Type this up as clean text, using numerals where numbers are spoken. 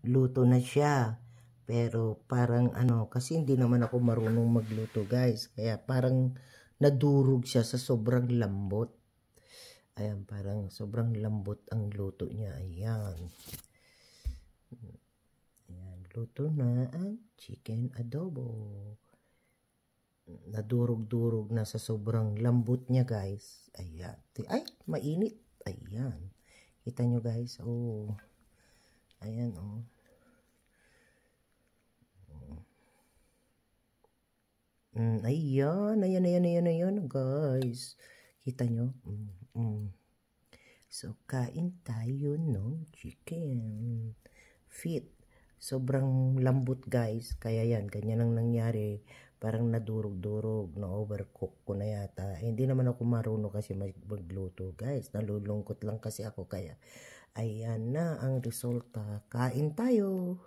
luto na siya. Pero parang kasi hindi naman ako marunong magluto guys. Kaya parang nadurog siya sa sobrang lambot. Ayan, parang sobrang lambot ang luto niya. Ayan. Ayan, luto na ang chicken adobo. Nadurog-durog na sa sobrang lambot niya guys. Ayan. Ay, mainit. Ayan. Kita nyo guys. Oh. Ayan oh. Ayan guys. Kita nyo? So, kain tayo ng chicken feet. Sobrang lambot guys. Kaya yan, ganyan ang nangyari. Parang nadurog-durog, na overcook ko na yata. Hindi naman ako marunong kasi magluto guys. Nalulungkot lang kasi ako. Kaya, ayan na ang resulta. Kain tayo.